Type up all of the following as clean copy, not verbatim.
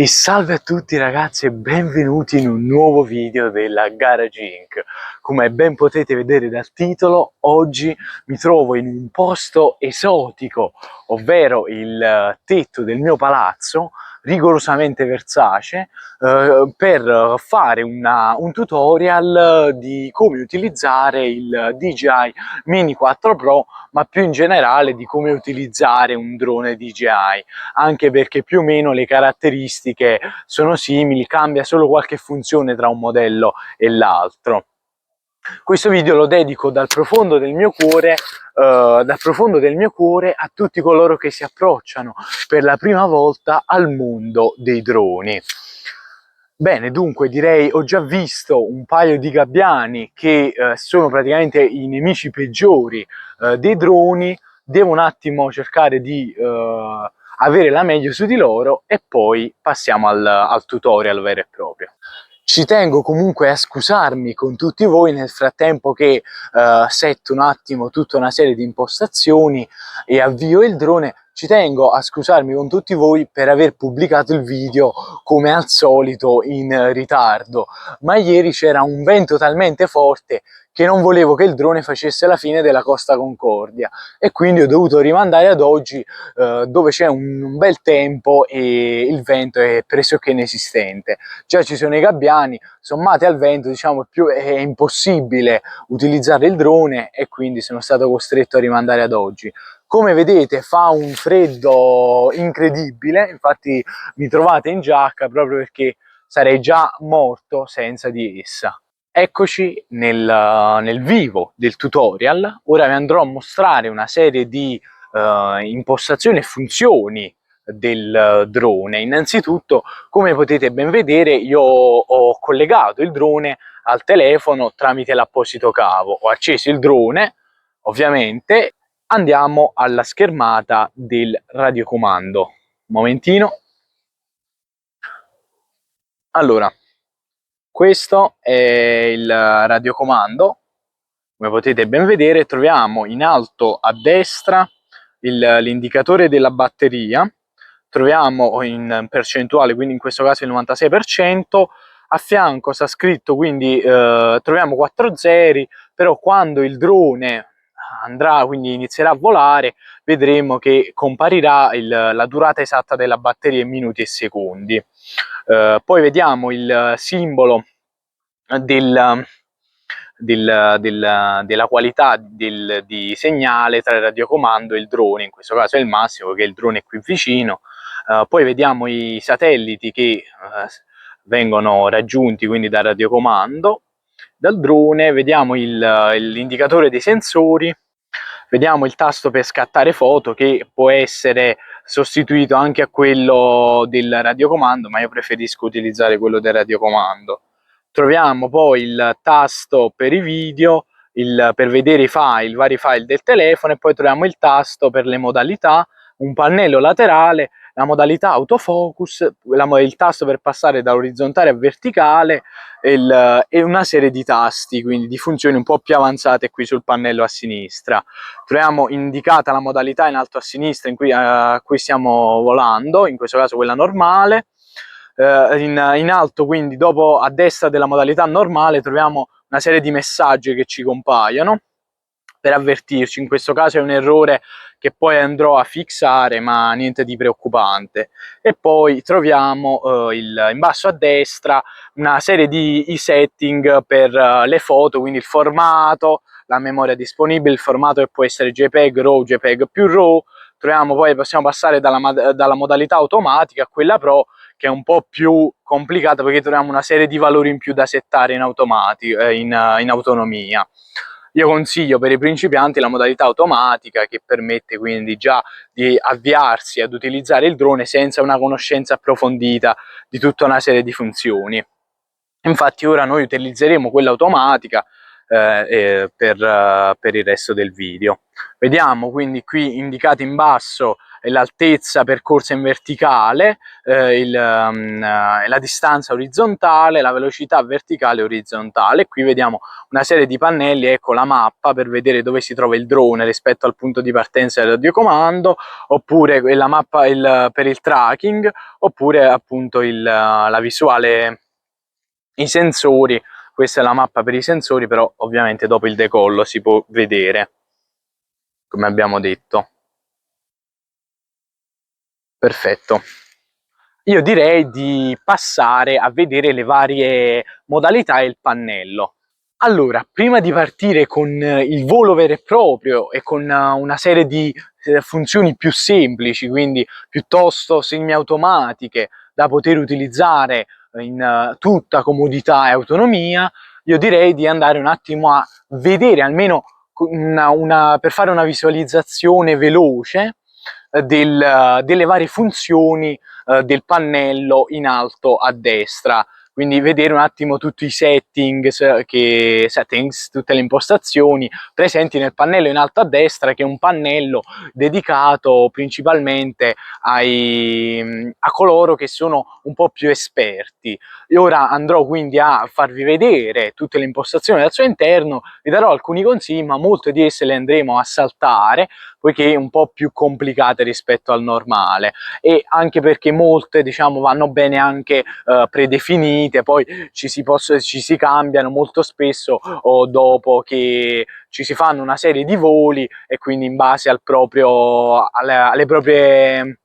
E salve a tutti ragazzi e benvenuti in un nuovo video della Garage Inc. Come ben potete vedere dal titolo, oggi mi trovo in un posto esotico, ovvero il tetto del mio palazzo, rigorosamente Versace, per fare un tutorial di come utilizzare il DJI Mini 4 Pro, ma più in generale di come utilizzare un drone DJI, anche perché più o meno le caratteristiche sono simili, cambia solo qualche funzione tra un modello e l'altro. Questo video lo dedico dal profondo del mio cuore a tutti coloro che si approcciano per la prima volta al mondo dei droni. Bene, dunque direi ho già visto un paio di gabbiani che sono praticamente i nemici peggiori dei droni. Devo un attimo cercare di avere la meglio su di loro e poi passiamo al tutorial vero e proprio. Ci tengo comunque a scusarmi con tutti voi nel frattempo che setto un attimo tutta una serie di impostazioni e avvio il drone. Ci tengo a scusarmi con tutti voi per aver pubblicato il video come al solito in ritardo, ma ieri c'era un vento talmente forte che non volevo che il drone facesse la fine della Costa Concordia e quindi ho dovuto rimandare ad oggi dove c'è un bel tempo e il vento è pressoché inesistente. Già ci sono i gabbiani, sommati al vento diciamo è impossibile utilizzare il drone e quindi sono stato costretto a rimandare ad oggi. Come vedete fa un freddo incredibile, infatti mi trovate in giacca proprio perché sarei già morto senza di essa. Eccoci nel vivo del tutorial. Ora vi andrò a mostrare una serie di impostazioni e funzioni del drone. Innanzitutto, come potete ben vedere, io ho collegato il drone al telefono tramite l'apposito cavo. Ho acceso il drone, ovviamente. Andiamo alla schermata del radiocomando. Un momentino. Allora, questo è il radiocomando. Come potete ben vedere, troviamo in alto a destra l'indicatore della batteria, troviamo in percentuale, quindi in questo caso il 96%, a fianco sta scritto, quindi troviamo 4 zeri, però quando il drone andrà, quindi inizierà a volare, vedremo che comparirà la durata esatta della batteria in minuti e secondi. Poi vediamo il simbolo della qualità di segnale tra il radiocomando e il drone, in questo caso è il massimo perché il drone è qui vicino. Poi vediamo i satelliti che vengono raggiunti quindi dal radiocomando, dal drone, vediamo l'indicatore dei sensori, vediamo il tasto per scattare foto che può essere sostituito anche a quello del radiocomando, ma io preferisco utilizzare quello del radiocomando. Troviamo poi il tasto per i video, per vedere i vari file del telefono, e poi troviamo il tasto per le modalità, un pannello laterale, la modalità autofocus, il tasto per passare da orizzontale a verticale e una serie di tasti, quindi di funzioni un po' più avanzate qui sul pannello a sinistra. Troviamo indicata la modalità in alto a sinistra a cui stiamo volando, in questo caso quella normale. In alto, quindi dopo a destra della modalità normale, troviamo una serie di messaggi che ci compaiono per avvertirci. In questo caso è un errore che poi andrò a fixare, ma niente di preoccupante. E poi troviamo in basso a destra una serie di setting per le foto, quindi il formato, la memoria disponibile, il formato che può essere JPEG, RAW, JPEG più RAW. Troviamo poi, possiamo passare dalla modalità automatica a quella Pro, che è un po' più complicata perché troviamo una serie di valori in più da settare in automatico, in autonomia. Io consiglio per i principianti la modalità automatica, che permette quindi già di avviarsi ad utilizzare il drone senza una conoscenza approfondita di tutta una serie di funzioni. Infatti ora noi utilizzeremo quella automatica per il resto del video. Vediamo quindi qui indicati in basso l'altezza percorsa in verticale, la distanza orizzontale, la velocità verticale e orizzontale. Qui vediamo una serie di pannelli, ecco la mappa per vedere dove si trova il drone rispetto al punto di partenza del radiocomando, oppure la mappa per il tracking, oppure appunto la visuale, i sensori. Questa è la mappa per i sensori, però ovviamente dopo il decollo si può vedere, come abbiamo detto. Perfetto. Io direi di passare a vedere le varie modalità e il pannello. Allora, prima di partire con il volo vero e proprio e con una serie di funzioni più semplici, quindi piuttosto semiautomatiche da poter utilizzare in tutta comodità e autonomia, io direi di andare un attimo a vedere almeno per fare una visualizzazione veloce delle varie funzioni del pannello in alto a destra. Quindi vedere un attimo tutti i settings, tutte le impostazioni presenti nel pannello in alto a destra, che è un pannello dedicato principalmente a coloro che sono un po' più esperti. E ora andrò quindi a farvi vedere tutte le impostazioni al suo interno, vi darò alcuni consigli, ma molte di esse le andremo a saltare, poiché un po' più complicate rispetto al normale, e anche perché molte, diciamo, vanno bene anche predefinite, poi ci si cambiano molto spesso o dopo che ci si fanno una serie di voli, e quindi in base alle proprie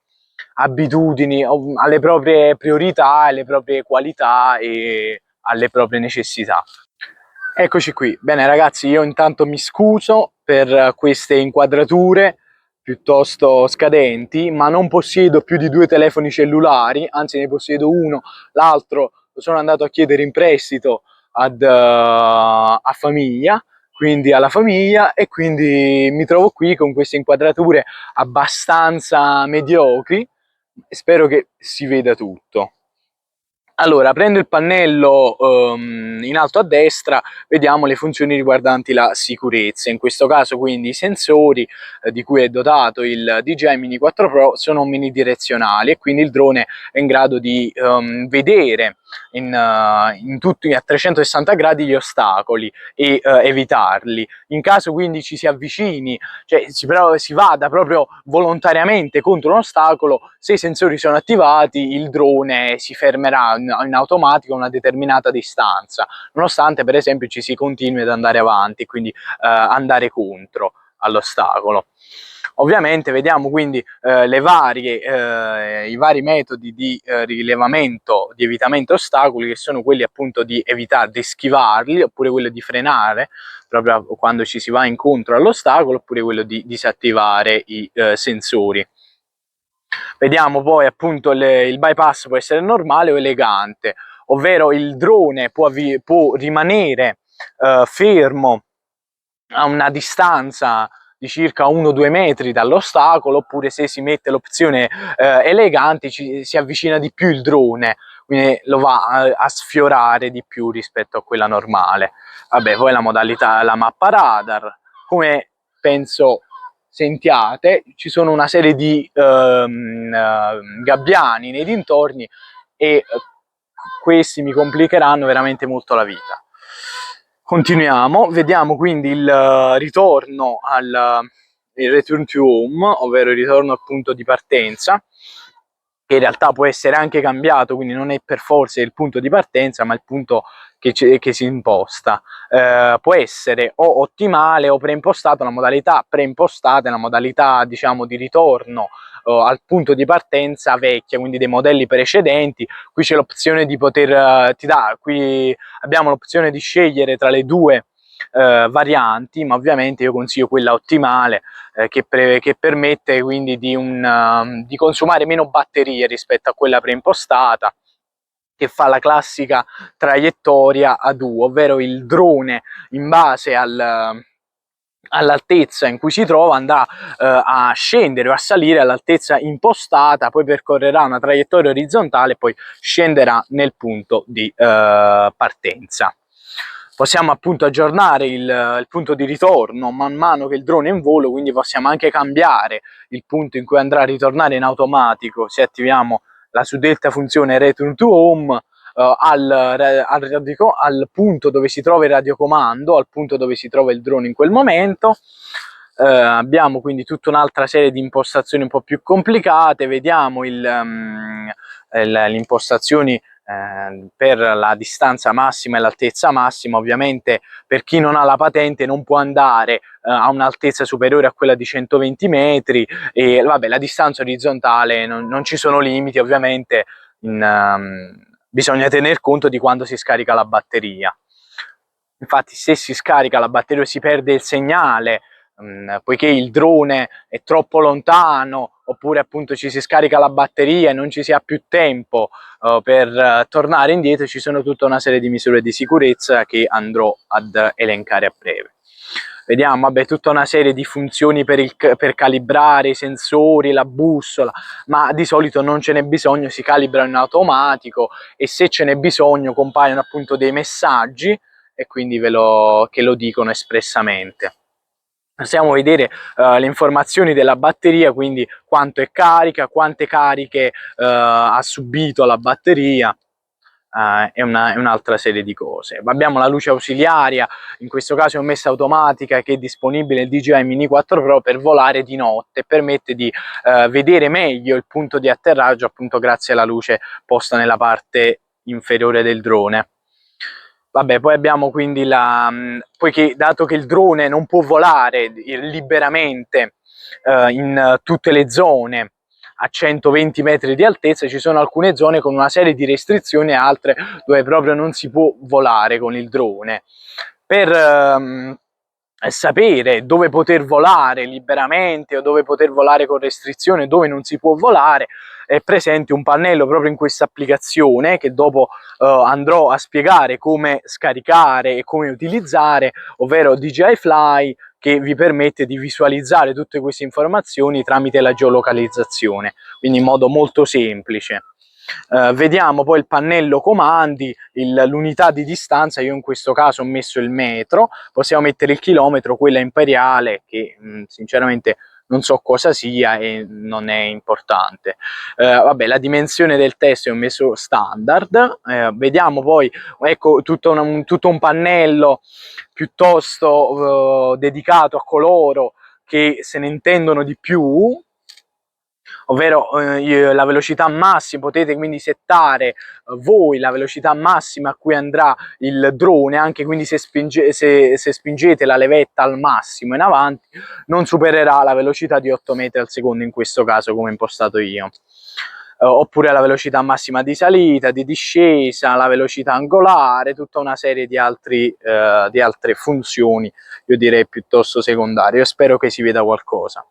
abitudini, alle proprie priorità, alle proprie qualità e alle proprie necessità. Eccoci qui. Bene ragazzi, io intanto mi scuso per queste inquadrature piuttosto scadenti, ma non possiedo più di 2 telefoni cellulari, anzi ne possiedo uno, l'altro lo sono andato a chiedere in prestito a famiglia, quindi alla famiglia, e quindi mi trovo qui con queste inquadrature abbastanza mediocri e spero che si veda tutto. Allora, prendo il pannello in alto a destra, vediamo le funzioni riguardanti la sicurezza. In questo caso quindi i sensori di cui è dotato il DJI Mini 4 Pro sono omnidirezionali, e quindi il drone è in grado di vedere in tutti a 360 gradi gli ostacoli e evitarli. In caso quindi ci si avvicini, cioè si vada proprio volontariamente contro un ostacolo, se i sensori sono attivati il drone si fermerà in automatico a una determinata distanza, nonostante per esempio ci si continui ad andare avanti, quindi andare contro all'ostacolo. Ovviamente vediamo quindi i vari metodi di rilevamento, di evitamento ostacoli, che sono quelli appunto di evitare, di schivarli, oppure quello di frenare proprio quando ci si va incontro all'ostacolo, oppure quello di disattivare i sensori. Vediamo poi appunto il bypass può essere normale o elegante, ovvero il drone può rimanere fermo a una distanza di circa 1-2 metri dall'ostacolo, oppure se si mette l'opzione elegante si avvicina di più il drone, quindi lo va a sfiorare di più rispetto a quella normale. Vabbè, poi la modalità, la mappa radar, come penso sentiate, ci sono una serie di gabbiani nei dintorni, e questi mi complicheranno veramente molto la vita. Continuiamo, vediamo quindi il ritorno il return to home, ovvero il ritorno al punto di partenza, che in realtà può essere anche cambiato, quindi non è per forza il punto di partenza, ma il punto che si imposta. Può essere o ottimale o preimpostato. La modalità preimpostata è la modalità, diciamo, di ritorno al punto di partenza vecchia, quindi dei modelli precedenti. Qui c'è l'opzione di poter, qui abbiamo l'opzione di scegliere tra le due varianti, ma ovviamente io consiglio quella ottimale, che permette quindi di consumare meno batterie rispetto a quella preimpostata, che fa la classica traiettoria a U, ovvero il drone in base all'altezza in cui si trova andrà a scendere o a salire all'altezza impostata, poi percorrerà una traiettoria orizzontale e poi scenderà nel punto di partenza. possiamo appunto aggiornare il punto di ritorno man mano che il drone è in volo, quindi possiamo anche cambiare il punto in cui andrà a ritornare in automatico se attiviamo la suddetta funzione Return to Home, al punto dove si trova il radiocomando, al punto dove si trova il drone in quel momento. Abbiamo quindi tutta un'altra serie di impostazioni un po' più complicate. Vediamo le impostazioni per la distanza massima e l'altezza massima. Ovviamente per chi non ha la patente non può andare a un'altezza superiore a quella di 120 metri e vabbè, la distanza orizzontale non ci sono limiti, ovviamente bisogna tener conto di quando si scarica la batteria. Infatti se si scarica la batteria si perde il segnale, poiché il drone è troppo lontano, oppure appunto ci si scarica la batteria e non ci si ha più tempo per tornare indietro, ci sono tutta una serie di misure di sicurezza che andrò ad elencare a breve. Vediamo, vabbè, tutta una serie di funzioni per calibrare i sensori, la bussola, ma di solito non ce n'è bisogno, si calibrano in automatico e se ce n'è bisogno compaiono appunto dei messaggi e quindi che lo dicono espressamente. Possiamo vedere le informazioni della batteria, quindi quanto è carica, quante cariche ha subito la batteria e un'altra serie di cose. Abbiamo la luce ausiliaria, in questo caso è messa automatica, che è disponibile nel DJI Mini 4 Pro per volare di notte e permette di vedere meglio il punto di atterraggio appunto grazie alla luce posta nella parte inferiore del drone. Vabbè, poi abbiamo quindi poiché dato che il drone non può volare liberamente in tutte le zone a 120 metri di altezza, ci sono alcune zone con una serie di restrizioni e altre dove proprio non si può volare con il drone. Per sapere dove poter volare liberamente o dove poter volare con restrizione, dove non si può volare, è presente un pannello proprio in questa applicazione che dopo andrò a spiegare come scaricare e come utilizzare, ovvero DJI Fly, che vi permette di visualizzare tutte queste informazioni tramite la geolocalizzazione, quindi in modo molto semplice. Vediamo poi il pannello comandi, l'unità di distanza, io in questo caso ho messo il metro, possiamo mettere il chilometro, quella imperiale che sinceramente non so cosa sia e non è importante. Vabbè, la dimensione del testo ho messo standard. Vediamo poi, ecco, tutto un pannello piuttosto dedicato a coloro che se ne intendono di più, ovvero la velocità massima. Potete quindi settare voi la velocità massima a cui andrà il drone, anche quindi se spingete la levetta al massimo in avanti non supererà la velocità di 8 metri al secondo in questo caso, come impostato io. Oppure la velocità massima di salita, di discesa, la velocità angolare, tutta una serie di altre funzioni, io direi piuttosto secondarie. Io spero che si veda qualcosa.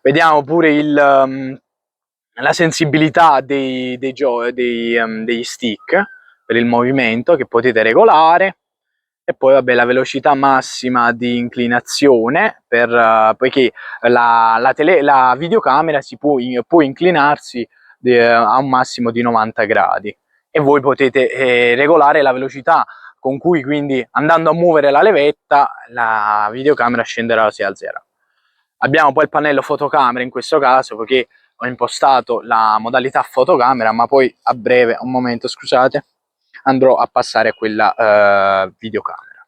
Vediamo pure la sensibilità degli stick per il movimento che potete regolare, e poi vabbè, la velocità massima di inclinazione poiché la videocamera può inclinarsi a un massimo di 90 gradi e voi potete regolare la velocità con cui, quindi andando a muovere la levetta, la videocamera scenderà o si alzerà. Abbiamo poi il pannello fotocamera in questo caso, perché ho impostato la modalità fotocamera, ma poi a breve, un momento scusate, andrò a passare a quella videocamera.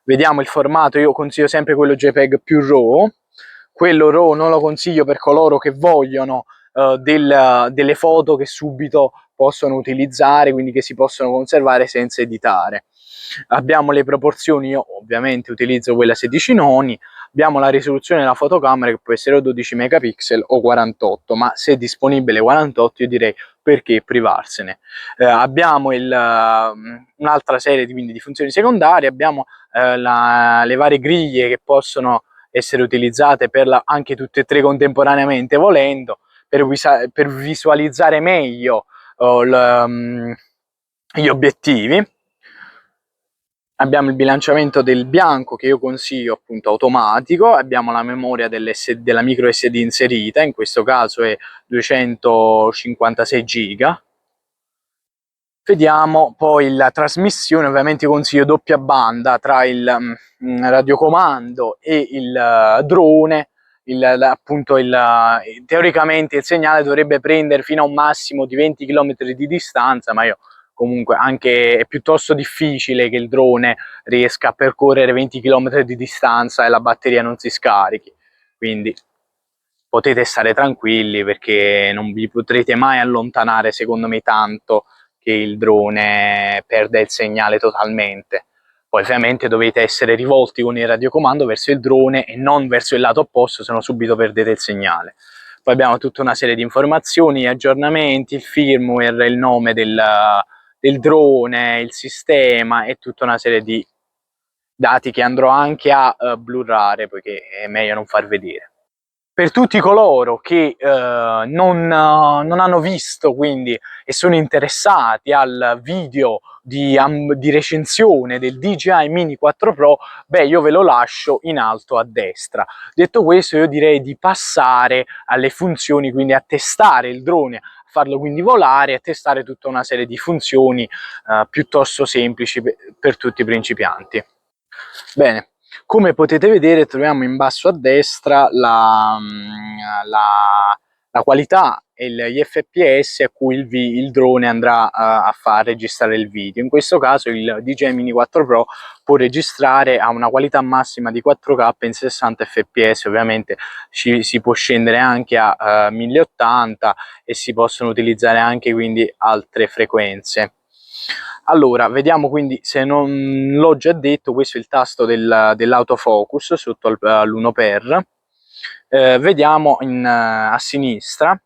Vediamo il formato, io consiglio sempre quello JPEG più RAW. Quello RAW non lo consiglio per coloro che vogliono delle foto che subito possono utilizzare, quindi che si possono conservare senza editare. Abbiamo le proporzioni, io ovviamente utilizzo quella 16 noni. Abbiamo la risoluzione della fotocamera che può essere o 12 megapixel o 48, ma se è disponibile 48 io direi perché privarsene. Abbiamo un'altra serie di funzioni secondarie, abbiamo le varie griglie che possono essere utilizzate anche tutte e tre contemporaneamente volendo, per visualizzare meglio gli obiettivi. Abbiamo il bilanciamento del bianco che io consiglio appunto automatico, abbiamo la memoria della micro SD inserita, in questo caso è 256 giga, Vediamo poi la trasmissione, ovviamente consiglio doppia banda tra il radiocomando e il drone. Appunto teoricamente il segnale dovrebbe prendere fino a un massimo di 20 km di distanza, ma io comunque anche è piuttosto difficile che il drone riesca a percorrere 20 km di distanza e la batteria non si scarichi, quindi potete stare tranquilli perché non vi potrete mai allontanare, secondo me, tanto che il drone perde il segnale totalmente. Poi ovviamente dovete essere rivolti con il radiocomando verso il drone e non verso il lato opposto, se no subito perdete il segnale. Poi abbiamo tutta una serie di informazioni, aggiornamenti, il firmware, il nome del drone, il sistema e tutta una serie di dati che andrò anche a blurrare, poiché è meglio non far vedere. Per tutti coloro che non hanno visto quindi e sono interessati al video di recensione del DJI Mini 4 Pro, beh, io ve lo lascio in alto a destra. Detto questo, io direi di passare alle funzioni, quindi a testare il drone, a farlo quindi volare e a testare tutta una serie di funzioni piuttosto semplici per tutti i principianti. Bene, come potete vedere troviamo in basso a destra la qualità e gli fps a cui il drone andrà a far registrare il video. In questo caso il DJI Mini 4 Pro può registrare a una qualità massima di 4K in 60 fps, ovviamente si può scendere anche a 1080 e si possono utilizzare anche quindi altre frequenze. Allora, vediamo quindi, se non l'ho già detto, questo è il tasto dell'autofocus sotto all'1x. Vediamo a sinistra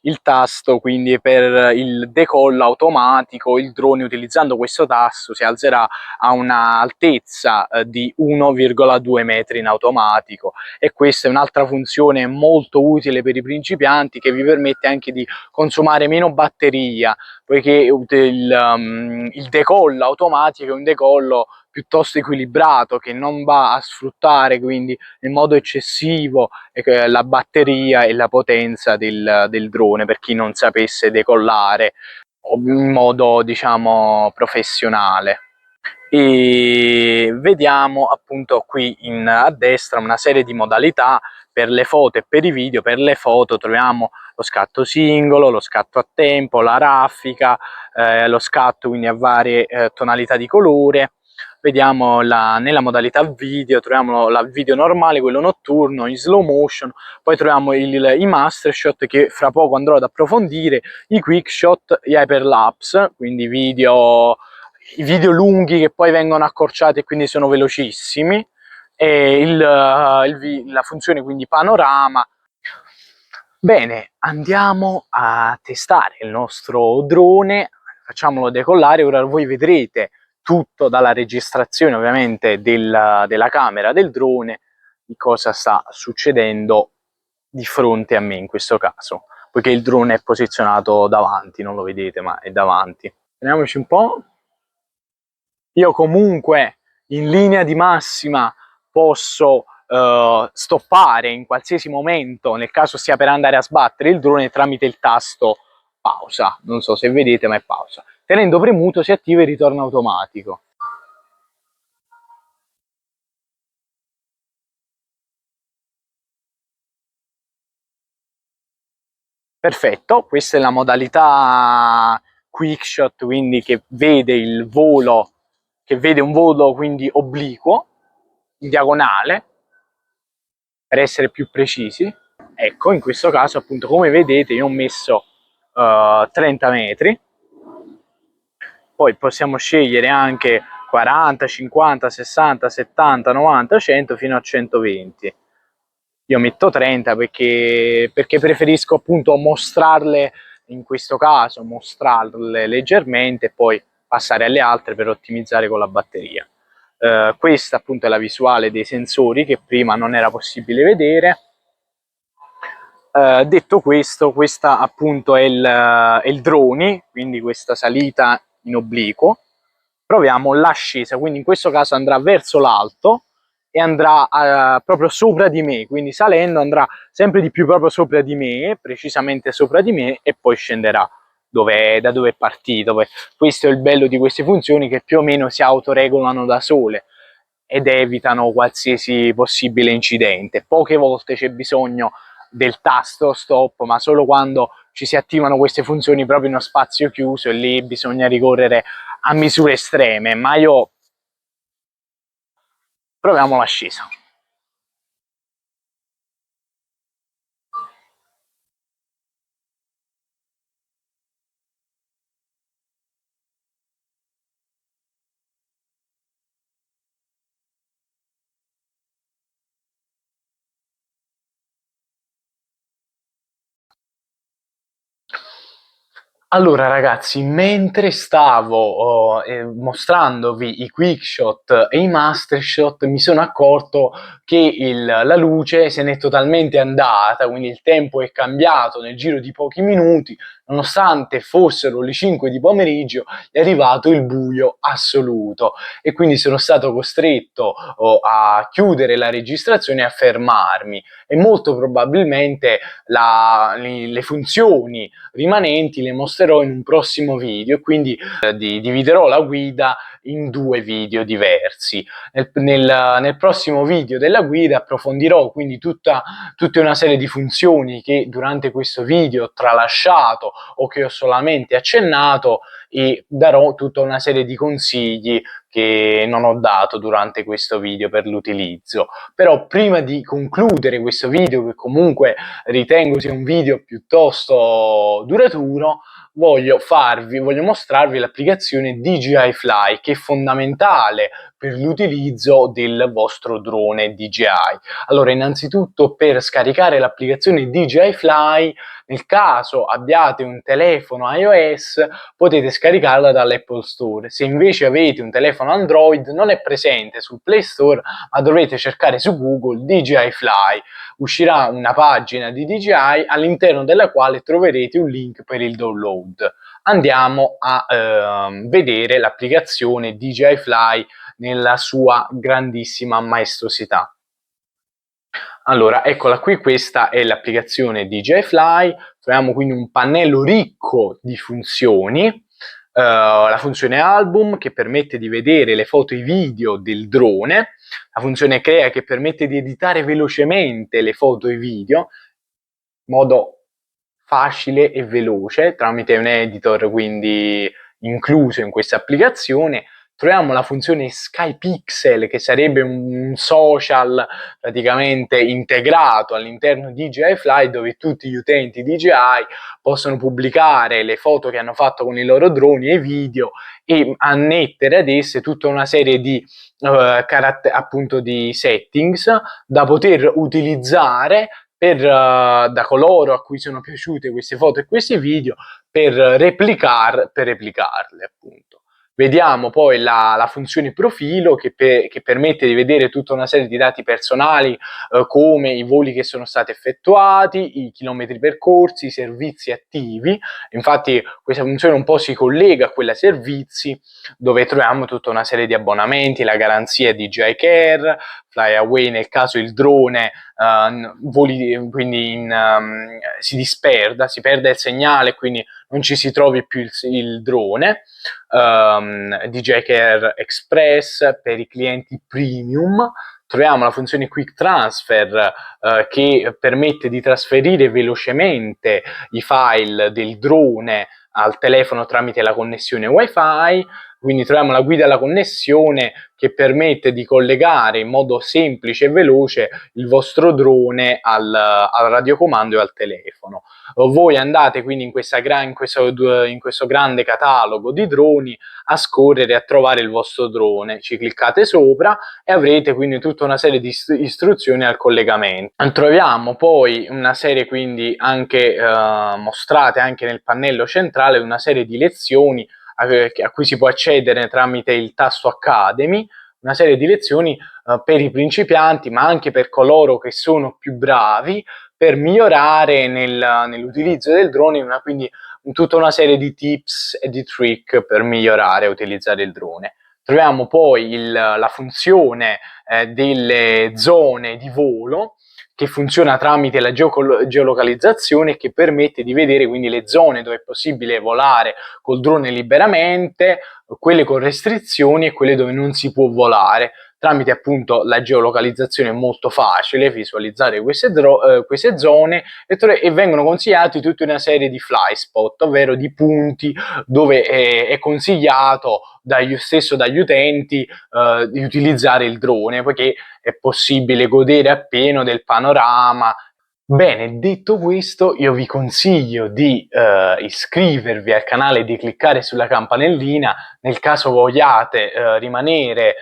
il tasto quindi per il decollo automatico. Il drone, utilizzando questo tasto, si alzerà a un'altezza di 1,2 metri in automatico, e questa è un'altra funzione molto utile per i principianti, che vi permette anche di consumare meno batteria, poiché il decollo automatico è un decollo piuttosto equilibrato, che non va a sfruttare quindi in modo eccessivo la batteria e la potenza del drone, per chi non sapesse decollare in modo, diciamo, professionale. E vediamo appunto qui a destra una serie di modalità per le foto e per i video. Per le foto troviamo lo scatto singolo, lo scatto a tempo, la raffica, lo scatto quindi a varie tonalità di colore. Vediamo nella modalità video, troviamo il video normale, quello notturno, in slow motion, poi troviamo i master shot, che fra poco andrò ad approfondire, i quick shot, gli hyperlapse, quindi i video lunghi che poi vengono accorciati e quindi sono velocissimi, e la funzione quindi panorama. Bene, andiamo a testare il nostro drone, facciamolo decollare. Ora voi vedrete tutto dalla registrazione ovviamente della camera del drone, di cosa sta succedendo di fronte a me in questo caso, poiché il drone è posizionato davanti, non lo vedete ma è davanti. Vediamoci un po'. Io comunque in linea di massima posso stoppare in qualsiasi momento, nel caso stia per andare a sbattere il drone, tramite il tasto pausa. Non so se vedete, ma è pausa. Tenendo premuto si attiva il ritorno automatico. Perfetto, questa è la modalità quick shot, quindi che vede il volo, che vede un volo quindi obliquo, in diagonale, per essere più precisi. Ecco, in questo caso appunto, come vedete, io ho messo 30 metri, poi possiamo scegliere anche 40, 50, 60, 70, 90, 100 fino a 120. Io metto 30 perché preferisco appunto mostrarle, in questo caso mostrarle leggermente e poi passare alle altre per ottimizzare con la batteria. Questa appunto è la visuale dei sensori, che prima non era possibile vedere. Detto questo, questa appunto è il drone, quindi questa salita in obliquo. Proviamo l'ascesa, quindi in questo caso andrà verso l'alto e andrà proprio sopra di me, quindi salendo andrà sempre di più proprio sopra di me, precisamente sopra di me, e poi scenderà da dove è partito. Questo è il bello di queste funzioni, che più o meno si autoregolano da sole ed evitano qualsiasi possibile incidente. Poche volte c'è bisogno del tasto stop, ma solo quando ci si attivano queste funzioni proprio in uno spazio chiuso, e lì bisogna ricorrere a misure estreme. Ma io proviamo l'ascesa. Allora ragazzi, mentre stavo mostrandovi i quickshot e i mastershot, mi sono accorto che la luce se n'è totalmente andata, quindi il tempo è cambiato nel giro di pochi minuti. Nonostante fossero le 5 di pomeriggio, è arrivato il buio assoluto, e quindi sono stato costretto a chiudere la registrazione e a fermarmi, e molto probabilmente le funzioni rimanenti le mostrerò in un prossimo video, quindi dividerò la guida in 2 video diversi. Nel prossimo video della guida approfondirò quindi tutta una serie di funzioni che durante questo video ho tralasciato o che ho solamente accennato, e darò tutta una serie di consigli che non ho dato durante questo video per l'utilizzo. Però prima di concludere questo video, che comunque ritengo sia un video piuttosto duraturo, voglio mostrarvi l'applicazione DJI Fly, che è fondamentale per l'utilizzo del vostro drone DJI. Allora, innanzitutto, per scaricare l'applicazione DJI Fly, nel caso abbiate un telefono iOS, potete scaricarla dall'Apple Store. Se invece avete un telefono Android, non è presente sul Play Store, ma dovrete cercare su Google DJI Fly. Uscirà una pagina di DJI all'interno della quale troverete un link per il download. Andiamo a vedere l'applicazione DJI Fly nella sua grandissima maestosità. Allora, eccola qui, questa è l'applicazione DJI Fly. Troviamo quindi un pannello ricco di funzioni. La funzione album, che permette di vedere le foto e i video del drone, la funzione crea, che permette di editare velocemente le foto e i video in modo facile e veloce tramite un editor quindi incluso in questa applicazione. Troviamo la funzione SkyPixel, che sarebbe un social praticamente integrato all'interno di DJI Fly, dove tutti gli utenti DJI possono pubblicare le foto che hanno fatto con i loro droni e video, e annettere ad esse tutta una serie di appunto di settings da poter utilizzare da coloro a cui sono piaciute queste foto e questi video, per replicarle appunto. Vediamo poi la funzione profilo, che permette di vedere tutta una serie di dati personali, come i voli che sono stati effettuati, i chilometri percorsi, i servizi attivi. Infatti questa funzione un po' si collega a quella servizi, dove troviamo tutta una serie di abbonamenti, la garanzia di DJI Care, Fly Away nel caso il drone voli, quindi si disperda, si perde il segnale, quindi non ci si trovi più il drone. DJI Care Express per i clienti premium. Troviamo la funzione Quick Transfer, che permette di trasferire velocemente i file del drone al telefono tramite la connessione Wi-Fi. Quindi troviamo la guida alla connessione, che permette di collegare in modo semplice e veloce il vostro drone al radiocomando e al telefono. Voi andate quindi in questo grande catalogo di droni a scorrere e a trovare il vostro drone, ci cliccate sopra e avrete quindi tutta una serie di istruzioni al collegamento. Troviamo poi una serie, quindi anche mostrate anche nel pannello centrale, una serie di lezioni a cui si può accedere tramite il tasto Academy, una serie di lezioni per i principianti, ma anche per coloro che sono più bravi, per migliorare nell'utilizzo del drone, quindi tutta una serie di tips e di trick per migliorare e utilizzare il drone. Troviamo poi la funzione delle zone di volo, che funziona tramite la geolocalizzazione e che permette di vedere quindi le zone dove è possibile volare col drone liberamente, quelle con restrizioni e quelle dove non si può volare. Tramite appunto la geolocalizzazione è molto facile visualizzare queste zone e vengono consigliati tutta una serie di fly spot, ovvero di punti dove è consigliato stesso dagli utenti di utilizzare il drone, poiché è possibile godere appieno del panorama. Bene, detto questo, io vi consiglio di iscrivervi al canale e di cliccare sulla campanellina nel caso vogliate rimanere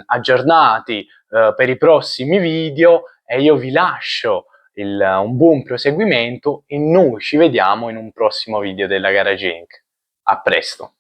aggiornati per i prossimi video, e io vi lascio un buon proseguimento e noi ci vediamo in un prossimo video della Garage Inc. A presto!